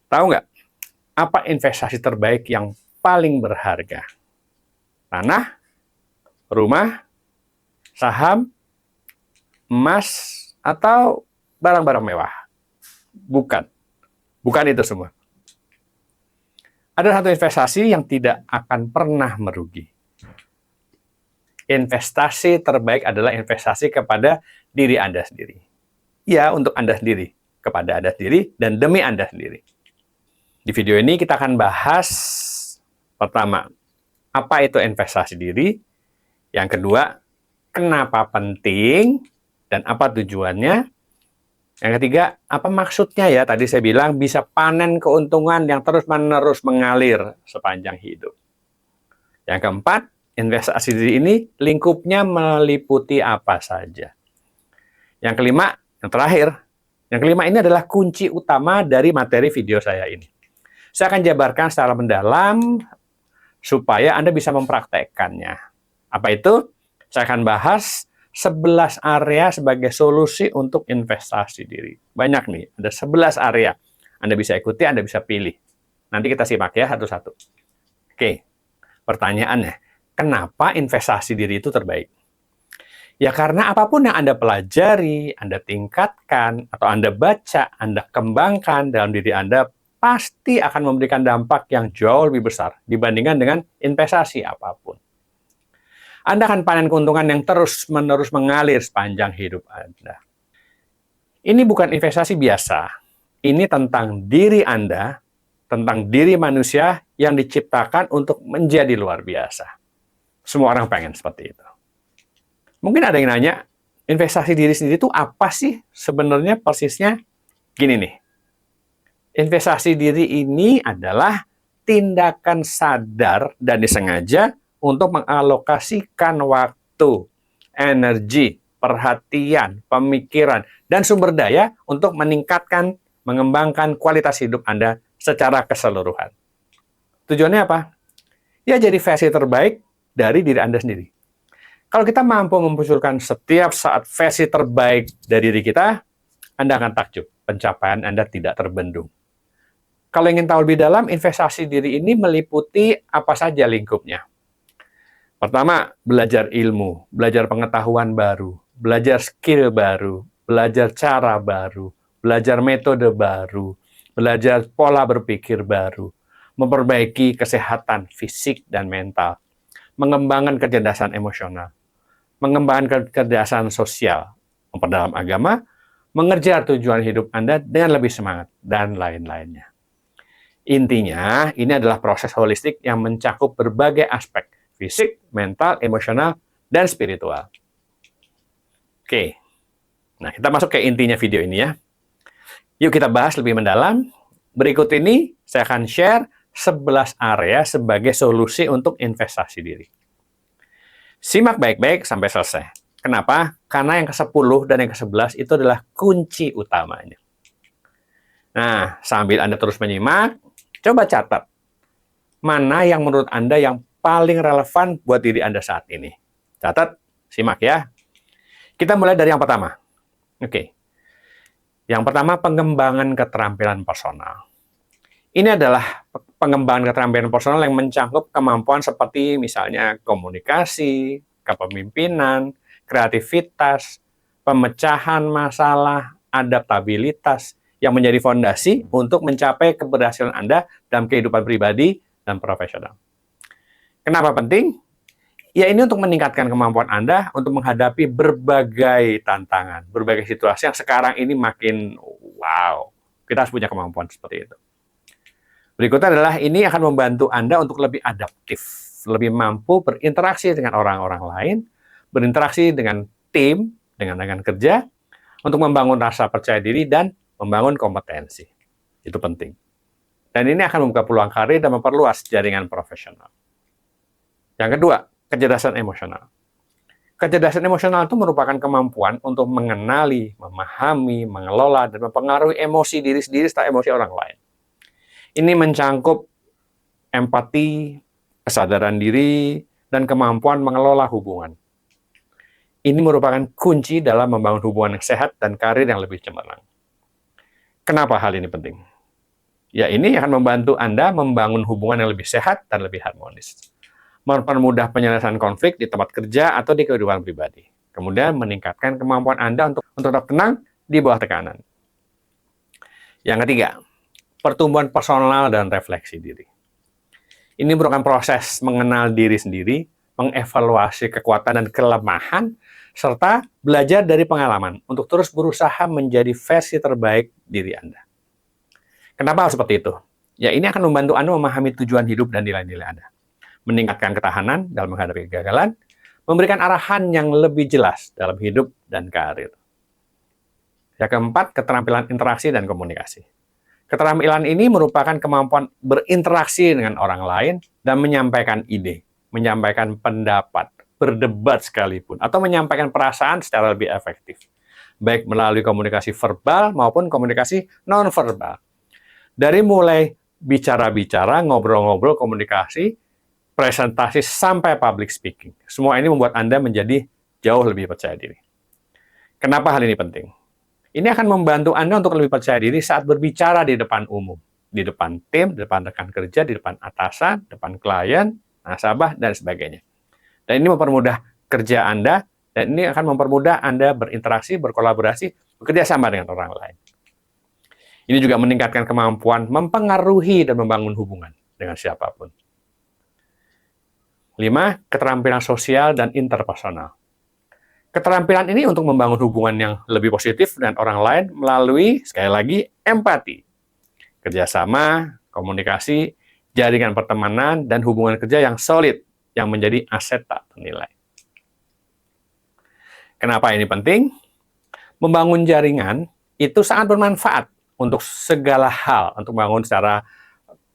Tahu nggak, apa investasi terbaik yang paling berharga? Tanah, rumah, saham, emas, atau barang-barang mewah? Bukan. Bukan itu semua. Ada satu investasi yang tidak akan pernah merugi. Investasi terbaik adalah investasi kepada diri Anda sendiri. Ya, untuk Anda sendiri, kepada Anda sendiri, dan demi Anda sendiri. Di video ini kita akan bahas, pertama, apa itu investasi diri. Yang kedua, kenapa penting dan apa tujuannya. Yang ketiga, apa maksudnya ya? Tadi saya bilang bisa panen keuntungan yang terus-menerus mengalir sepanjang hidup. Yang keempat, investasi diri ini lingkupnya meliputi apa saja. Yang kelima, yang terakhir, yang kelima ini adalah kunci utama dari materi video saya ini. Saya akan jabarkan secara mendalam supaya Anda bisa mempraktekkannya. Apa itu? Saya akan bahas 11 area sebagai solusi untuk investasi diri. Banyak nih, ada 11 area. Anda bisa ikuti, Anda bisa pilih. Nanti kita simak ya satu-satu. Oke, pertanyaannya, kenapa investasi diri itu terbaik? Ya karena apapun yang Anda pelajari, Anda tingkatkan, atau Anda baca, Anda kembangkan dalam diri Anda, pasti akan memberikan dampak yang jauh lebih besar dibandingkan dengan investasi apapun. Anda akan panen keuntungan yang terus-menerus mengalir sepanjang hidup Anda. Ini bukan investasi biasa. Ini tentang diri Anda, tentang diri manusia yang diciptakan untuk menjadi luar biasa. Semua orang pengen seperti itu. Mungkin ada yang nanya, investasi diri sendiri itu apa sih sebenarnya persisnya? Gini nih, investasi diri ini adalah tindakan sadar dan disengaja untuk mengalokasikan waktu, energi, perhatian, pemikiran, dan sumber daya untuk meningkatkan, mengembangkan kualitas hidup Anda secara keseluruhan. Tujuannya apa? Ya jadi versi terbaik dari diri Anda sendiri. Kalau kita mampu memunculkan setiap saat versi terbaik dari diri kita, Anda akan takjub, pencapaian Anda tidak terbendung. Kalau ingin tahu lebih dalam, investasi diri ini meliputi apa saja lingkupnya. Pertama, belajar ilmu, belajar pengetahuan baru, belajar skill baru, belajar cara baru, belajar metode baru, belajar pola berpikir baru, memperbaiki kesehatan fisik dan mental, mengembangkan kecerdasan emosional, mengembangkan kecerdasan sosial, memperdalam agama, mengejar tujuan hidup Anda dengan lebih semangat, dan lain-lainnya. Intinya, ini adalah proses holistik yang mencakup berbagai aspek, fisik, mental, emosional, dan spiritual. Oke, nah kita masuk ke intinya video ini ya. Yuk kita bahas lebih mendalam. Berikut ini saya akan share 11 area sebagai solusi untuk investasi diri. Simak baik-baik sampai selesai. Kenapa? Karena yang ke-10 dan yang ke-11 itu adalah kunci utamanya. Nah, sambil Anda terus menyimak, coba catat. Mana yang menurut Anda yang paling relevan buat diri Anda saat ini? Catat, simak ya. Kita mulai dari yang pertama. Oke. Yang pertama, pengembangan keterampilan personal. Ini adalah pengembangan keterampilan personal yang mencakup kemampuan seperti misalnya komunikasi, kepemimpinan, kreativitas, pemecahan masalah, adaptabilitas, yang menjadi fondasi untuk mencapai keberhasilan Anda dalam kehidupan pribadi dan profesional. Kenapa penting? Ya ini untuk meningkatkan kemampuan Anda untuk menghadapi berbagai tantangan, berbagai situasi yang sekarang ini makin wow. Kita harus punya kemampuan seperti itu. Berikutnya adalah ini akan membantu Anda untuk lebih adaptif, lebih mampu berinteraksi dengan orang-orang lain, berinteraksi dengan tim, dengan rekan kerja, untuk membangun rasa percaya diri dan membangun kompetensi. Itu penting. Dan ini akan membuka peluang karir dan memperluas jaringan profesional. Yang kedua, kecerdasan emosional. Kecerdasan emosional itu merupakan kemampuan untuk mengenali, memahami, mengelola, dan mempengaruhi emosi diri sendiri serta emosi orang lain. Ini mencangkup empati, kesadaran diri, dan kemampuan mengelola hubungan. Ini merupakan kunci dalam membangun hubungan yang sehat dan karir yang lebih cemerlang. Kenapa hal ini penting? Ya, ini akan membantu Anda membangun hubungan yang lebih sehat dan lebih harmonis. Mempermudah penyelesaian konflik di tempat kerja atau di kehidupan pribadi. Kemudian meningkatkan kemampuan Anda untuk tetap tenang di bawah tekanan. Yang ketiga, pertumbuhan personal dan refleksi diri. Ini merupakan proses mengenal diri sendiri, mengevaluasi kekuatan dan kelemahan, serta belajar dari pengalaman untuk terus berusaha menjadi versi terbaik diri Anda. Kenapa harus seperti itu? Ya, ini akan membantu Anda memahami tujuan hidup dan nilai-nilai Anda, meningkatkan ketahanan dalam menghadapi kegagalan, memberikan arahan yang lebih jelas dalam hidup dan karir. Yang keempat, keterampilan interaksi dan komunikasi. Keterampilan ini merupakan kemampuan berinteraksi dengan orang lain dan menyampaikan ide, menyampaikan pendapat, berdebat sekalipun, atau menyampaikan perasaan secara lebih efektif, baik melalui komunikasi verbal maupun komunikasi non-verbal. Dari mulai bicara-bicara, ngobrol-ngobrol, komunikasi, presentasi, sampai public speaking. Semua ini membuat Anda menjadi jauh lebih percaya diri. Kenapa hal ini penting? Ini akan membantu Anda untuk lebih percaya diri saat berbicara di depan umum, di depan tim, di depan rekan kerja, di depan atasan, depan klien, nasabah, dan sebagainya. Dan ini mempermudah kerja Anda, dan ini akan mempermudah Anda berinteraksi, berkolaborasi, bekerja sama dengan orang lain. Ini juga meningkatkan kemampuan mempengaruhi dan membangun hubungan dengan siapapun. 5. Keterampilan sosial dan interpersonal. Keterampilan ini untuk membangun hubungan yang lebih positif dengan orang lain melalui, sekali lagi, empati, kerjasama, komunikasi, jaringan pertemanan, dan hubungan kerja yang solid, yang menjadi aset tak ternilai. Kenapa ini penting? Membangun jaringan itu sangat bermanfaat untuk segala hal, untuk membangun secara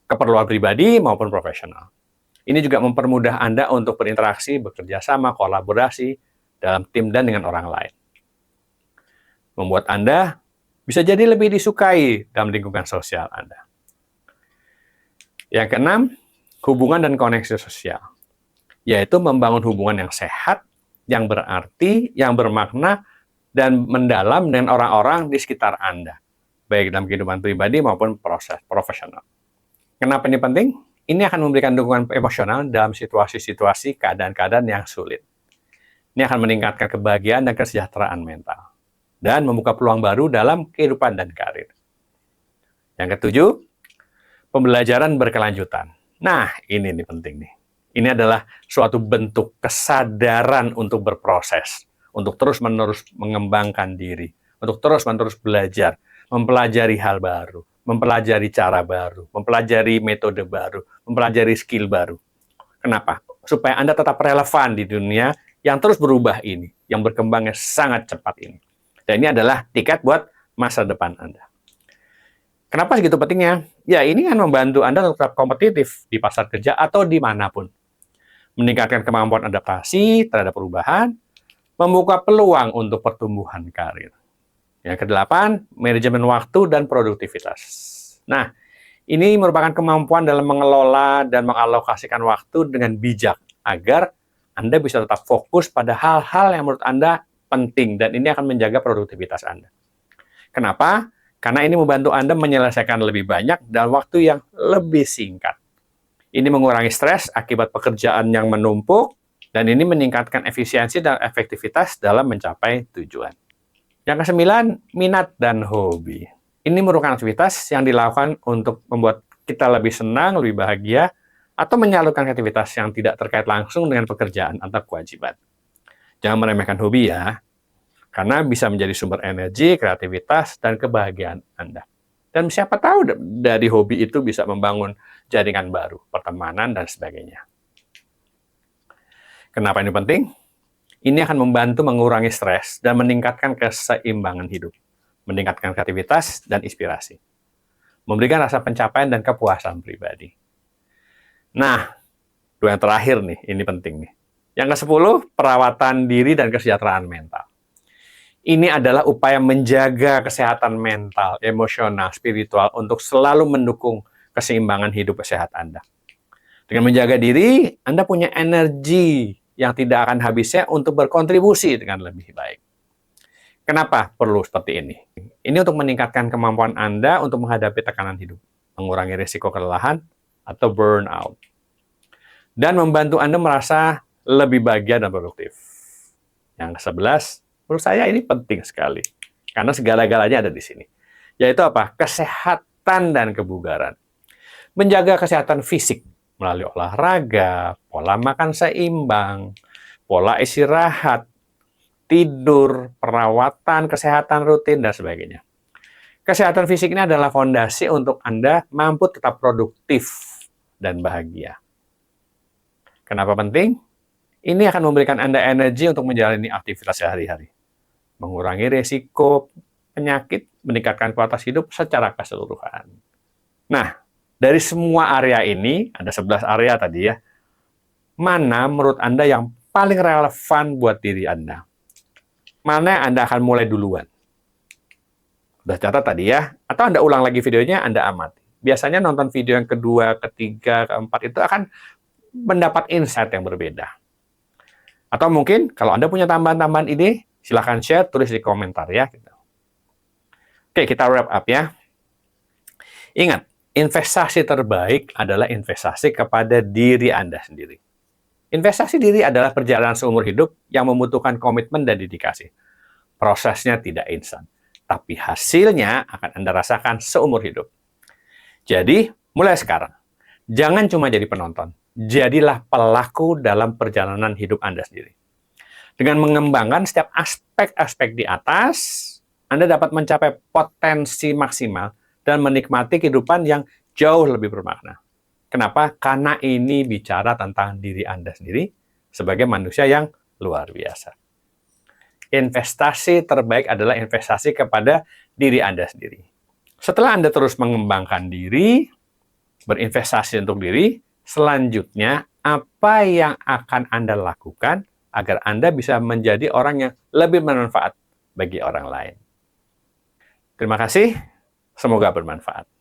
keperluan pribadi maupun profesional. Ini juga mempermudah Anda untuk berinteraksi, bekerja sama, kolaborasi, dalam tim dan dengan orang lain. Membuat Anda bisa jadi lebih disukai dalam lingkungan sosial Anda. Yang keenam, hubungan dan koneksi sosial. Yaitu membangun hubungan yang sehat, yang berarti, yang bermakna, dan mendalam dengan orang-orang di sekitar Anda. Baik dalam kehidupan pribadi maupun proses profesional. Kenapa ini penting? Ini akan memberikan dukungan emosional dalam situasi-situasi, keadaan-keadaan yang sulit. Ini akan meningkatkan kebahagiaan dan kesejahteraan mental. Dan membuka peluang baru dalam kehidupan dan karir. Yang ketujuh, pembelajaran berkelanjutan. Nah, ini nih penting nih. Ini adalah suatu bentuk kesadaran untuk berproses. Untuk terus-menerus mengembangkan diri. Untuk terus-menerus belajar. Mempelajari hal baru. Mempelajari cara baru. Mempelajari metode baru. Mempelajari skill baru. Kenapa? Supaya Anda tetap relevan di dunia yang terus berubah ini, yang berkembangnya sangat cepat ini. Dan ini adalah tiket buat masa depan Anda. Kenapa segitu pentingnya? Ya, ini kan membantu Anda untuk tetap kompetitif di pasar kerja atau dimanapun. Meningkatkan kemampuan adaptasi terhadap perubahan, membuka peluang untuk pertumbuhan karir. Yang kedelapan, manajemen waktu dan produktivitas. Nah, ini merupakan kemampuan dalam mengelola dan mengalokasikan waktu dengan bijak, agar Anda bisa tetap fokus pada hal-hal yang menurut Anda penting, dan ini akan menjaga produktivitas Anda. Kenapa? Karena ini membantu Anda menyelesaikan lebih banyak dalam waktu yang lebih singkat. Ini mengurangi stres akibat pekerjaan yang menumpuk, dan ini meningkatkan efisiensi dan efektivitas dalam mencapai tujuan. Yang kesembilan, minat dan hobi. Ini merupakan aktivitas yang dilakukan untuk membuat kita lebih senang, lebih bahagia, atau menyalurkan aktivitas yang tidak terkait langsung dengan pekerjaan atau kewajiban. Jangan meremehkan hobi ya, karena bisa menjadi sumber energi, kreativitas, dan kebahagiaan Anda. Dan siapa tahu dari hobi itu bisa membangun jaringan baru, pertemanan, dan sebagainya. Kenapa ini penting? Ini akan membantu mengurangi stres dan meningkatkan keseimbangan hidup, meningkatkan kreativitas dan inspirasi, memberikan rasa pencapaian dan kepuasan pribadi. Nah, dua yang terakhir nih, ini penting nih. Yang ke-10, perawatan diri dan kesejahteraan mental. Ini adalah upaya menjaga kesehatan mental, emosional, spiritual untuk selalu mendukung keseimbangan hidup sehat Anda. Dengan menjaga diri, Anda punya energi yang tidak akan habisnya untuk berkontribusi dengan lebih baik. Kenapa perlu seperti ini? Ini untuk meningkatkan kemampuan Anda untuk menghadapi tekanan hidup. mengurangi risiko kelelahan atau burnout, dan membantu Anda merasa lebih bahagia dan produktif. Yang ke-11, menurut saya ini penting sekali, karena segala-galanya ada di sini. Yaitu apa? Kesehatan dan kebugaran. Menjaga kesehatan fisik melalui olahraga, pola makan seimbang, pola istirahat, tidur, perawatan, kesehatan rutin, dan sebagainya. Kesehatan fisik ini adalah fondasi untuk Anda mampu tetap produktif dan bahagia. Kenapa penting? Ini akan memberikan Anda energi untuk menjalani aktivitas sehari-hari, mengurangi risiko penyakit, meningkatkan kualitas hidup secara keseluruhan. Nah, dari semua area ini, ada 11 area tadi ya, mana menurut Anda yang paling relevan buat diri Anda? Mana yang Anda akan mulai duluan? Udah catat tadi ya? Atau Anda ulang lagi videonya, Anda amati. Biasanya nonton video yang kedua, ketiga, keempat itu akan mendapat insight yang berbeda. Atau mungkin kalau Anda punya tambahan-tambahan ide, silahkan share, tulis di komentar ya. Oke, kita wrap up ya. Ingat, investasi terbaik adalah investasi kepada diri Anda sendiri. Investasi diri adalah perjalanan seumur hidup yang membutuhkan komitmen dan dedikasi. Prosesnya tidak instan, tapi hasilnya akan Anda rasakan seumur hidup. Jadi, mulai sekarang, jangan cuma jadi penonton, jadilah pelaku dalam perjalanan hidup Anda sendiri. Dengan mengembangkan setiap aspek-aspek di atas, Anda dapat mencapai potensi maksimal dan menikmati kehidupan yang jauh lebih bermakna. Kenapa? Karena ini bicara tentang diri Anda sendiri sebagai manusia yang luar biasa. Investasi terbaik adalah investasi kepada diri Anda sendiri. Setelah Anda terus mengembangkan diri, berinvestasi untuk diri, selanjutnya apa yang akan Anda lakukan agar Anda bisa menjadi orang yang lebih bermanfaat bagi orang lain? Terima kasih, semoga bermanfaat.